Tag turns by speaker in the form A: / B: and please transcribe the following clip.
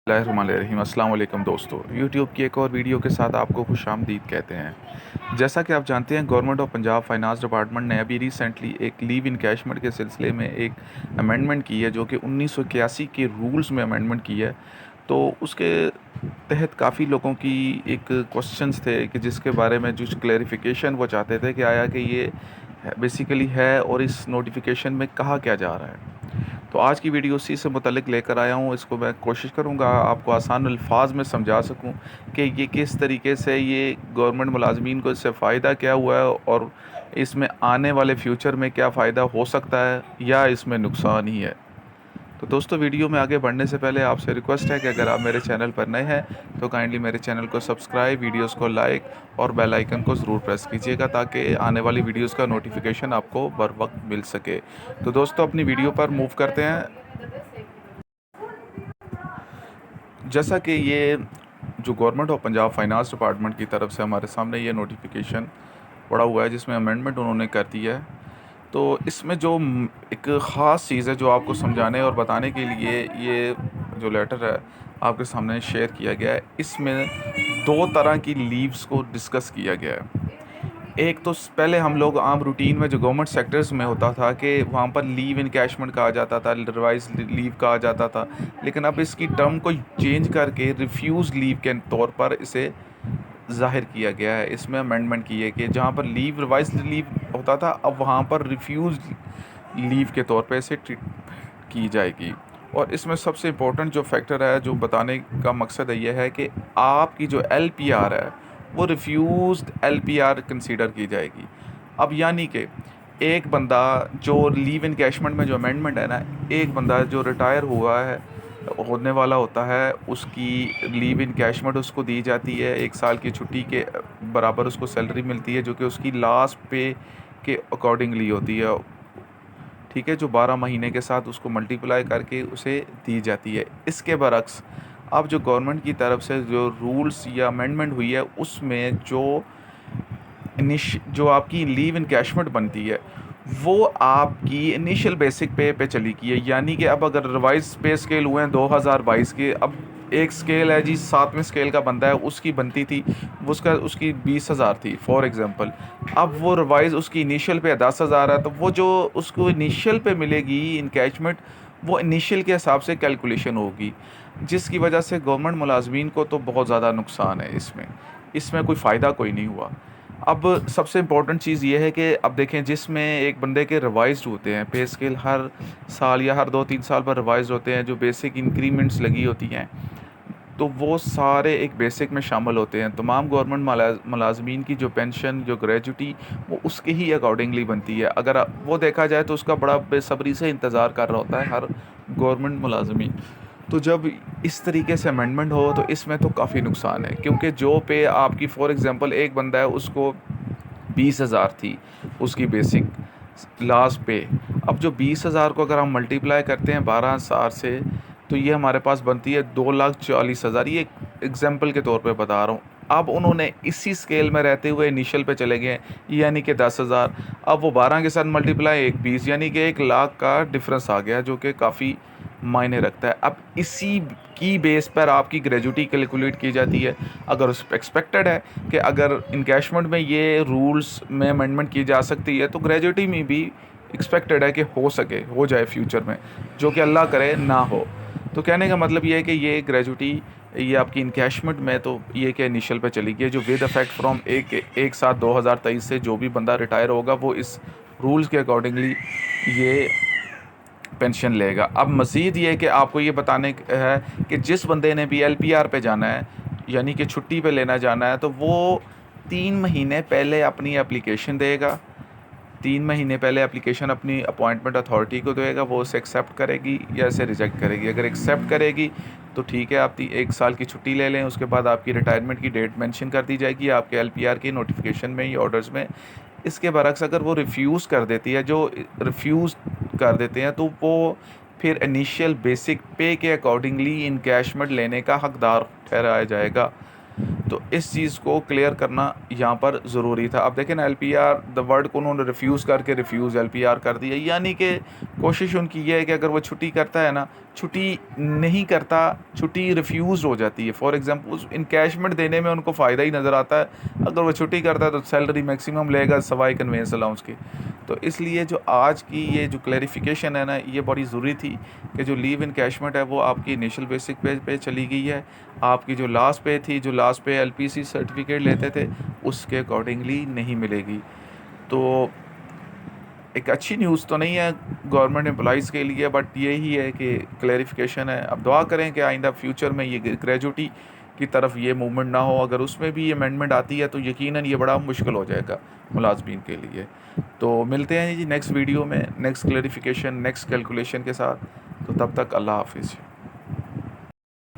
A: बिस्मिल्लाहिर्रहमानिर्रहीम। अस्सलाम वालेकुम दोस्तों, यूट्यूब की एक और वीडियो के साथ आपको खुशामदीद कहते हैं। जैसा कि आप जानते हैं, government of Punjab finance department ने अभी रिसेंटली एक लीव इनकैशमेंट के सिलसिले में एक अमेंडमेंट की है, जो कि 1981 के रूल्स में अमेंडमेंट की है। तो उसके तहत काफ़ी लोगों की एक क्वेश्चंस थे कि जिसके बारे में जो क्लैरिफिकेशन वो चाहते थे कि आया कि ये बेसिकली है और इस नोटिफिकेशन में कहा क्या जा रहा है। तो आज की वीडियो उसी से मुतल्लिक लेकर आया हूँ। इसको मैं कोशिश करूँगा आपको आसान अल्फाज में समझा सकूँ कि ये किस तरीके से ये गवर्नमेंट मुलाजमीन को इससे फ़ायदा क्या हुआ है और इसमें आने वाले फ्यूचर में क्या फ़ायदा हो सकता है या इसमें नुकसान ही है। तो दोस्तों, वीडियो में आगे बढ़ने से पहले आपसे रिक्वेस्ट है कि अगर आप मेरे चैनल पर नए हैं तो काइंडली मेरे चैनल को सब्सक्राइब, वीडियोस को लाइक और बेल आइकन को ज़रूर प्रेस कीजिएगा ताकि आने वाली वीडियोस का नोटिफिकेशन आपको बर वक्त मिल सके। तो दोस्तों, अपनी वीडियो पर मूव करते हैं। जैसा कि ये जो government of Punjab finance department की तरफ से हमारे सामने ये नोटिफिकेशन पड़ा हुआ है, जिसमें अमेंडमेंट उन्होंने कर दिया है। तो इसमें जो एक ख़ास चीज़ है जो आपको समझाने और बताने के लिए ये जो लेटर है आपके सामने शेयर किया गया है। इसमें दो तरह की लीव्स को डिस्कस किया गया है। एक तो पहले हम लोग आम रूटीन में जो गवर्नमेंट सेक्टर्स में होता था कि वहाँ पर लीव इनकैशमेंट कहा जाता था, रिवाइज लीव कहा जाता था, लेकिन अब इसकी टर्म को चेंज करके रिफ्यूज़ लीव के तौर पर इसे ज़ाहिर किया गया है। इसमें अमेंडमेंट की है कि जहाँ पर लीव रिवाइज लीव होता था, अब वहाँ पर रिफ्यूज़ लीव के तौर पे इसे ट्रीट की जाएगी। और इसमें सबसे इम्पोर्टेंट जो फैक्टर है, जो बताने का मकसद है, यह है कि आपकी जो एलपीआर है वो रिफ्यूज़्ड एलपीआर कंसीडर की जाएगी। अब यानी कि एक बंदा जो लीव इनकैशमेंट में जो अमेंडमेंट है ना, एक बंदा जो रिटायर हुआ है होने वाला होता है, उसकी लीव इनकैशमेंट उसको दी जाती है। 1 साल की छुट्टी के बराबर उसको सैलरी मिलती है, जो कि उसकी लास्ट पे के अकॉर्डिंगली होती है। ठीक है, जो 12 महीने के साथ उसको मल्टीप्लाई करके उसे दी जाती है। इसके बरक्स अब जो गवर्नमेंट की तरफ से जो रूल्स या अमेंडमेंट हुई है, उसमें जो आपकी लीव इनकैशमेंट बनती है वो आपकी इनिशियल बेसिक पे चली गई है। यानी कि अब अगर रिवाइज पे स्केल हुए हैं 2022 के, अब एक स्केल है जी 7वें स्केल का बंदा है, उसकी बनती थी उसकी 20,000 थी फॉर एग्जांपल। अब वो रिवाइज उसकी इनिशियल पे 10,000 है, तो वो जो उसको इनिशियल पे मिलेगी इनकैशमेंट, वो इनिशियल के हिसाब से कैलकुलेशन होगी, जिसकी वजह से गवर्नमेंट मुलाजमीन को तो बहुत ज़्यादा नुकसान है। इसमें इसमें कोई फ़ायदा कोई नहीं हुआ। अब सबसे इम्पोर्टेंट चीज़ ये है कि अब देखें, जिसमें एक बंदे के रिवाइज्ड होते हैं पे स्केल, हर साल या हर 2-3 साल पर रिवाइज्ड होते हैं, जो बेसिक इंक्रीमेंट्स लगी होती हैं, तो वो सारे एक बेसिक में शामिल होते हैं। तमाम गवर्नमेंट मुलाजमीन की जो पेंशन, जो ग्रेजुटी, वो उसके ही अकॉर्डिंगली बनती है। अगर वो देखा जाए तो उसका बड़ा बेसब्री से इंतज़ार कर रहा होता है हर गवर्नमेंट मुलाजमीन। तो जब इस तरीके से अमेंडमेंट हो तो इसमें तो काफ़ी नुकसान है, क्योंकि जो पे आपकी फॉर एग्ज़ाम्पल एक बंदा है, उसको 20,000 थी उसकी बेसिक लास्ट पे। अब जो 20,000 को अगर हम मल्टीप्लाई करते हैं 12,000 से, तो ये हमारे पास बनती है 2,40,000। ये एग्जाम्पल के तौर पे बता रहा हूँ। अब उन्होंने इसी स्केल में रहते हुए इनिशियल पे चले गए, यानी कि 10,000। अब वो 12 के साथ मल्टीप्लाई 1 20, यानी कि 1,00,000 का डिफरेंस आ गया, जो कि काफ़ी मायने रखता है। अब इसी की बेस पर आपकी ग्रेजुटी कैलकुलेट की जाती है। अगर उस एक्सपेक्टेड है कि अगर इनकैशमेंट में ये रूल्स में अमेंडमेंट की जा सकती है, तो ग्रेजुटी में भी एक्सपेक्टेड है कि हो जाए फ्यूचर में, जो कि अल्लाह करे ना हो। तो कहने का मतलब ये है कि ये ग्रेजुटी, ये आपकी इनकैशमेंट में तो ये कि इनिशियल पे चली गई है, जो विद इफेक्ट फ्रॉम 1/7/2023 से जो भी बंदा रिटायर होगा वो इस रूल्स के अकॉर्डिंगली ये पेंशन लेगा। अब मज़ीद ये कि आपको ये बताने है कि जिस बंदे ने भी एलपीआर पे जाना है, यानी कि छुट्टी पे लेना जाना है, तो वो 3 महीने पहले अपनी एप्लीकेशन देगा। 3 महीने पहले एप्लीकेशन अपनी अपॉइंटमेंट अथॉरिटी को देगा, वो उसे एक्सेप्ट करेगी या इसे रिजेक्ट करेगी। अगर एक्सेप्ट करेगी तो ठीक है, आप 1 साल की छुट्टी ले लें, उसके बाद आपकी रिटायरमेंट की डेट मेंशन कर दी जाएगी आपके एलपीआर की नोटिफिकेशन में या ऑर्डर्स में। इसके बरक्स अगर वो रिफ्यूज़ कर देती है, जो रिफ्यूज़ कर देते हैं, तो वो फिर इनिशियल बेसिक पे के अकॉर्डिंगली इनकैशमेंट लेने का हकदार ठहराया जाएगा। तो इस चीज़ को क्लियर करना यहाँ पर ज़रूरी था। अब देखें ना, एलपीआर द वर्ड को उन्होंने रिफ्यूज़ करके रिफ्यूज़ एलपीआर कर दिया, यानी कि कोशिश उनकी ये है कि अगर वो छुट्टी करता है ना, छुट्टी नहीं करता, छुट्टी रिफ्यूज़ हो जाती है। फॉर एग्ज़ाम्पल इनकैशमेंट देने में उनको फ़ायदा ही नज़र आता है, अगर वो छुट्टी करता है तो सैलरी मैक्सिमम लेगा सवाए कन्वेंस अलाउंस की। तो इसलिए जो आज की ये जो क्लैरिफिकेशन है ना, ये बड़ी ज़रूरी थी कि जो लीव इनकैशमेंट है वो आपकी इनिशियल बेसिक पे चली गई है। आपकी जो लास्ट पे थी, जो लास्ट पे एलपीसी सर्टिफिकेट लेते थे, उसके अकॉर्डिंगली नहीं मिलेगी। तो एक अच्छी न्यूज़ तो नहीं है गवर्नमेंट एम्प्लॉइज़ के लिए, बट यही है कि क्लैरिफिकेशन है। अब दुआ करें कि आइंदा फ्यूचर में ये ग्रेजुटी की तरफ ये मूवमेंट ना हो। अगर उसमें भी ये अमेंडमेंट आती है तो यकीनन ये बड़ा मुश्किल हो जाएगा मुलाजमीन के लिए। तो मिलते हैं जी नेक्स्ट वीडियो में, नेक्स्ट क्लैरिफिकेशन, नेक्स्ट कैलकुलेशन के साथ। तो तब तक अल्लाह हाफिज़।